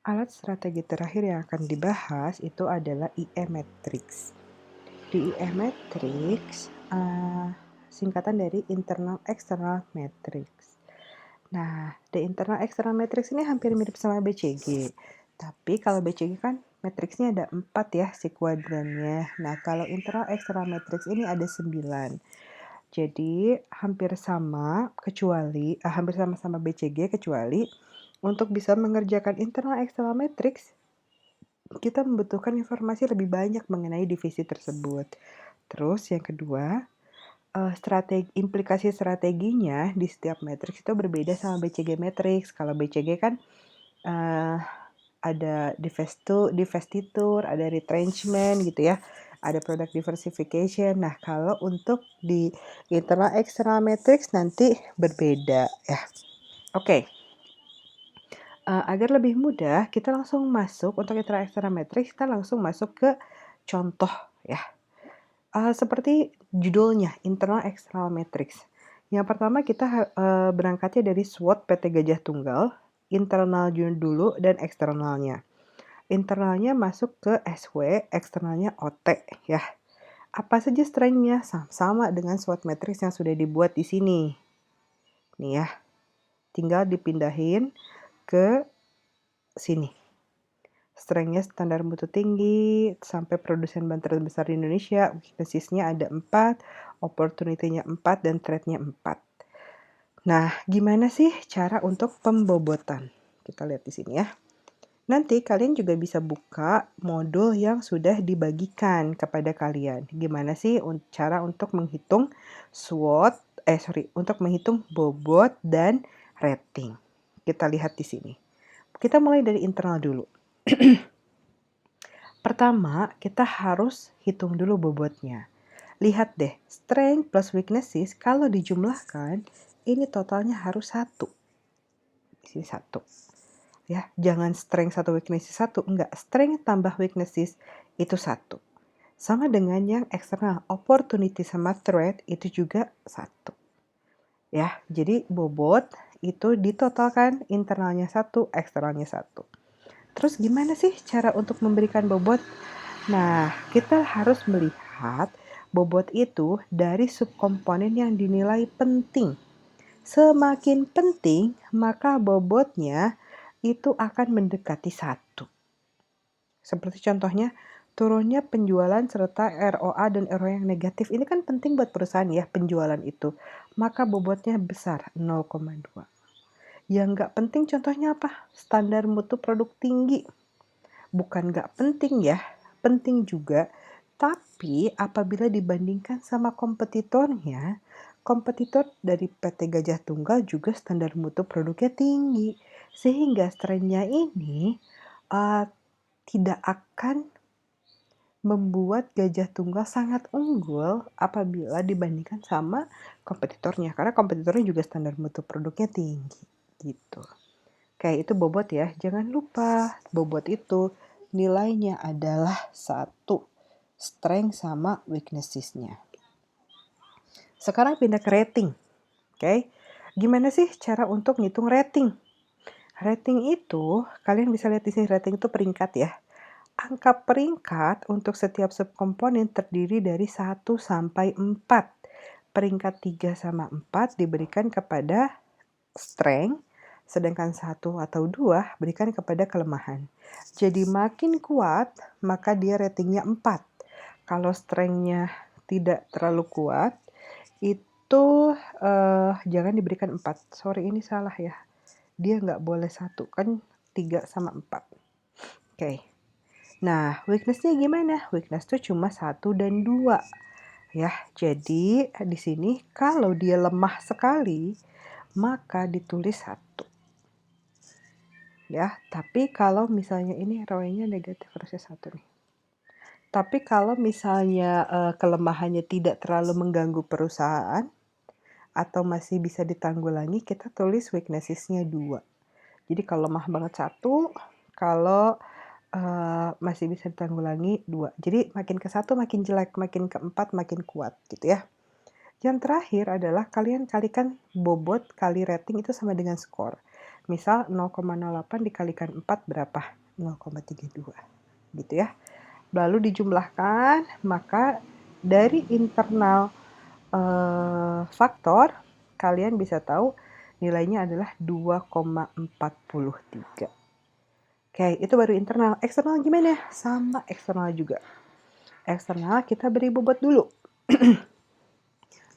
Alat strategi terakhir yang akan dibahas itu adalah IE Matrix. Di IE Matrix, singkatan dari Internal External Matrix. Nah, di Internal External Matrix ini hampir mirip sama BCG. Tapi kalau BCG kan matriksnya ada 4 ya si kuadrannya. Nah, kalau Internal External Matrix ini ada 9. Jadi hampir sama BCG kecuali untuk bisa mengerjakan internal external matrix kita membutuhkan informasi lebih banyak mengenai divisi tersebut. Terus yang kedua, implikasi strateginya di setiap matriks itu berbeda sama BCG matrix. Kalau BCG kan ada divestitur, ada retrenchment gitu ya. Ada product diversification. Nah, kalau untuk di internal external matrix nanti berbeda ya. Oke. Agar lebih mudah, kita langsung masuk untuk internal external matrix, kita langsung masuk ke contoh ya. Seperti judulnya, internal external matrix. Yang pertama kita berangkatnya dari SWOT PT Gajah Tunggal, internal dulu dan eksternalnya. Internalnya masuk ke SW, eksternalnya OT ya. Apa saja strength-nya? Sama dengan SWOT matrix yang sudah dibuat di sini. Nih ya. Tinggal dipindahin ke sini. Strength-nya standar mutu tinggi, sampai produsen ban terbesar di Indonesia, weakness-nya ada 4, opportunity-nya 4, dan threat-nya 4. Nah, gimana sih cara untuk pembobotan? Kita lihat di sini ya. Nanti kalian juga bisa buka modul yang sudah dibagikan kepada kalian. Gimana sih cara untuk menghitung untuk menghitung bobot dan rating. Kita lihat di sini. Kita mulai dari internal dulu. Pertama, kita harus hitung dulu bobotnya. Lihat deh, strength plus weaknesses kalau dijumlahkan, ini totalnya harus 1. Di sini 1. Ya, jangan strength 1 weaknesses 1, enggak. Strength tambah weaknesses itu 1. Sama dengan yang eksternal, opportunity sama threat itu juga 1. Ya, jadi bobot itu ditotalkan internalnya 1, eksternalnya 1. Terus gimana sih cara untuk memberikan bobot? Nah, kita harus melihat bobot itu dari subkomponen yang dinilai penting. Semakin penting, maka bobotnya itu akan mendekati 1. Seperti contohnya, turunnya penjualan serta ROA dan ROA yang negatif. Ini kan penting buat perusahaan ya, penjualan itu. Maka bobotnya besar, 0,2. Yang nggak penting contohnya apa? Standar mutu produk tinggi. Bukan nggak penting ya, penting juga. Tapi apabila dibandingkan sama kompetitornya, kompetitor dari PT Gajah Tunggal juga standar mutu produknya tinggi. Sehingga strength-nya ini tidak akan membuat Gajah Tunggal sangat unggul apabila dibandingkan sama kompetitornya. Karena kompetitornya juga standar mutu produknya tinggi. Gitu. Kayak itu bobot ya. Jangan lupa bobot itu nilainya adalah 1. Strength sama weaknesses-nya. Sekarang pindah ke rating. Oke. Gimana sih cara untuk ngitung rating? Rating itu, kalian bisa lihat di sini rating itu peringkat ya. Angka peringkat untuk setiap subkomponen terdiri dari 1 sampai 4. Peringkat 3 sama 4 diberikan kepada strength, sedangkan 1 atau 2 berikan kepada kelemahan. Jadi makin kuat, maka dia ratingnya 4. Kalau strength-nya tidak terlalu kuat, itu jangan diberikan 4. Sorry, ini salah ya. Dia nggak boleh 1, kan 3 sama 4. Oke. Nah, weakness-nya gimana? Weakness itu cuma 1 dan 2. Ya, jadi di sini kalau dia lemah sekali, maka ditulis 1. Ya, tapi kalau misalnya ini ROE-nya negatif versus 1 nih. Tapi kalau misalnya kelemahannya tidak terlalu mengganggu perusahaan atau masih bisa ditanggulangi, kita tulis weaknesses-nya 2. Jadi kalau lemah banget 1, kalau masih bisa ditanggulangi 2. Jadi makin ke 1 makin jelek, makin ke 4 makin kuat gitu ya. Yang terakhir adalah kalian kalikan bobot kali rating itu sama dengan skor. Misal 0,08 dikalikan 4 berapa? 0,32 gitu ya. Lalu dijumlahkan, maka dari internal faktor kalian bisa tahu nilainya adalah 2,43. Oke, itu baru internal. Eksternal gimana? Sama eksternal juga. Eksternal kita beri bobot dulu.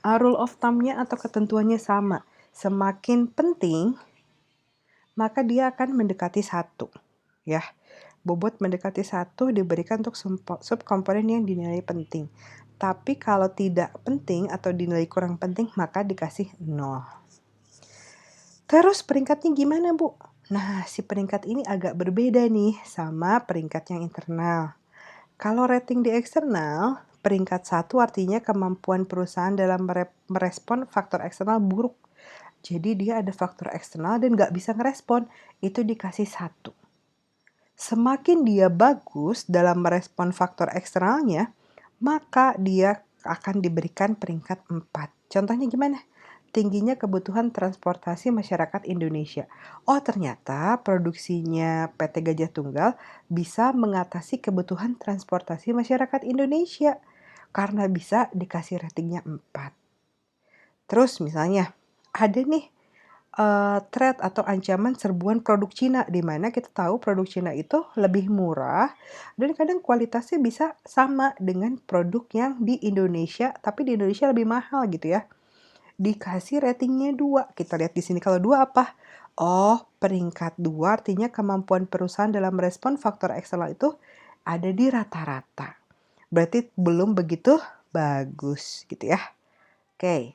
Rule of thumb-nya atau ketentuannya sama. Semakin penting, maka dia akan mendekati 1. Ya, bobot mendekati 1 diberikan untuk subkomponen yang dinilai penting. Tapi kalau tidak penting atau dinilai kurang penting, maka dikasih 0. Terus peringkatnya gimana, Bu? Nah, si peringkat ini agak berbeda nih sama peringkat yang internal. Kalau rating di eksternal, peringkat 1 artinya kemampuan perusahaan dalam merespon faktor eksternal buruk. Jadi dia ada faktor eksternal dan nggak bisa ngerespon, itu dikasih 1. Semakin dia bagus dalam merespon faktor eksternalnya, maka dia akan diberikan peringkat 4. Contohnya gimana? Tingginya kebutuhan transportasi masyarakat Indonesia. Oh, ternyata produksinya PT Gajah Tunggal bisa mengatasi kebutuhan transportasi masyarakat Indonesia karena bisa dikasih ratingnya 4. Terus misalnya ada nih threat atau ancaman serbuan produk Cina, di mana kita tahu produk Cina itu lebih murah dan kadang kualitasnya bisa sama dengan produk yang di Indonesia, tapi di Indonesia lebih mahal gitu ya. Dikasih ratingnya 2. Kita lihat di sini kalau 2 apa? Oh, peringkat 2 artinya kemampuan perusahaan dalam merespon faktor eksternal itu ada di rata-rata. Berarti belum begitu bagus gitu ya. Oke.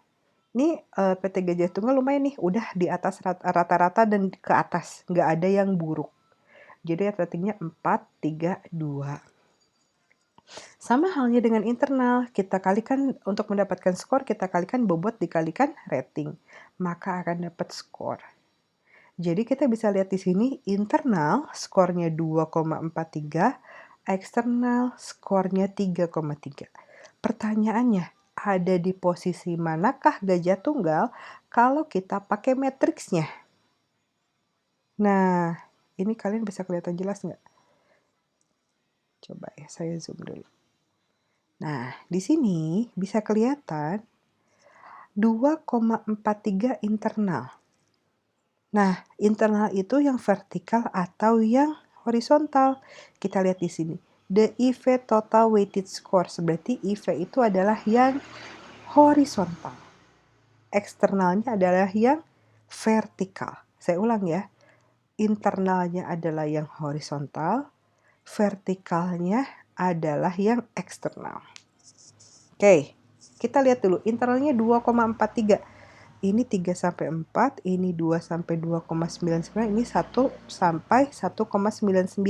Ini PT Gajah Tunggal lumayan nih, udah di atas rata-rata dan ke atas, nggak ada yang buruk. Jadi ratingnya 4, 3, 2. Sama halnya dengan internal, kita kalikan untuk mendapatkan skor, kita kalikan bobot dikalikan rating, maka akan dapat skor. Jadi kita bisa lihat di sini internal skornya 2,43, eksternal skornya 3,3. Pertanyaannya, ada di posisi manakah Gajah Tunggal kalau kita pakai matriksnya? Nah, ini kalian bisa kelihatan jelas nggak? Coba ya, saya zoom dulu. Nah, di sini bisa kelihatan 2,43 internal. Nah, internal itu yang vertikal atau yang horizontal. Kita lihat di sini. The IV total weighted score. Berarti IV itu adalah yang horizontal. Eksternalnya adalah yang vertikal. Saya ulang ya. Internalnya adalah yang horizontal, vertikalnya adalah yang eksternal. Oke, kita lihat dulu. Internalnya 2,43. Ini 3 sampai 4, ini 2 sampai 2,99, ini 1 sampai 1,99.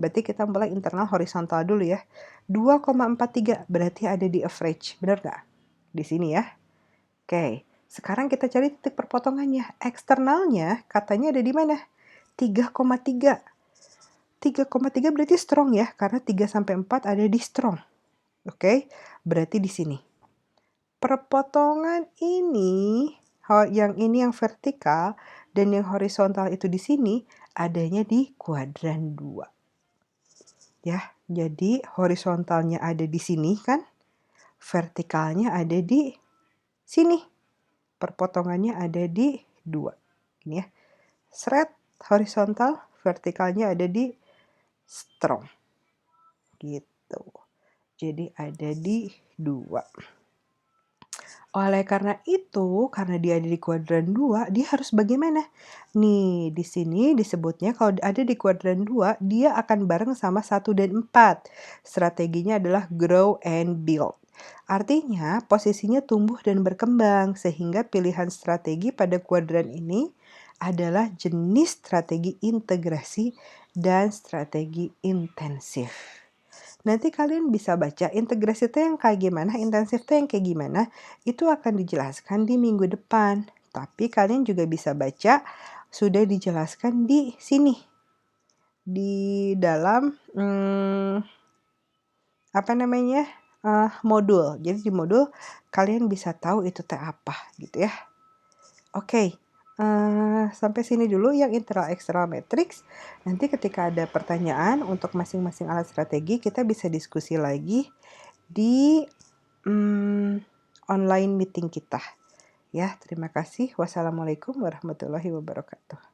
Berarti kita mulai internal horizontal dulu ya. 2,43 berarti ada di average. Benar nggak? Di sini ya. Oke, sekarang kita cari titik perpotongannya. Eksternalnya katanya ada di mana? 3,3. 3,3 berarti strong ya, karena 3 sampai 4 ada di strong. Oke, berarti di sini. Perpotongan ini, yang ini yang vertikal dan yang horizontal itu di sini adanya di kuadran 2. Ya, jadi horizontalnya ada di sini kan? Vertikalnya ada di sini. Perpotongannya ada di 2. Ini ya. Seret horizontal, vertikalnya ada di strong. Gitu. Jadi ada di 2. Oleh karena itu, karena dia ada di kuadran 2, dia harus bagaimana? Nih, di sini disebutnya kalau ada di kuadran 2, dia akan bareng sama 1 dan 4. Strateginya adalah grow and build. Artinya, posisinya tumbuh dan berkembang, sehingga pilihan strategi pada kuadran ini adalah jenis strategi integrasi dan strategi intensif. Nanti kalian bisa baca integrasi itu yang kayak gimana, intensif itu yang kayak gimana, itu akan dijelaskan di minggu depan. Tapi kalian juga bisa baca, sudah dijelaskan di sini. Di dalam, modul. Jadi di modul kalian bisa tahu itu teh apa gitu ya. Oke, Sampai sini dulu yang internal external matrix. Nanti ketika ada pertanyaan untuk masing-masing alat strategi, kita bisa diskusi lagi di online meeting kita. Ya, terima kasih. Wassalamualaikum warahmatullahi wabarakatuh.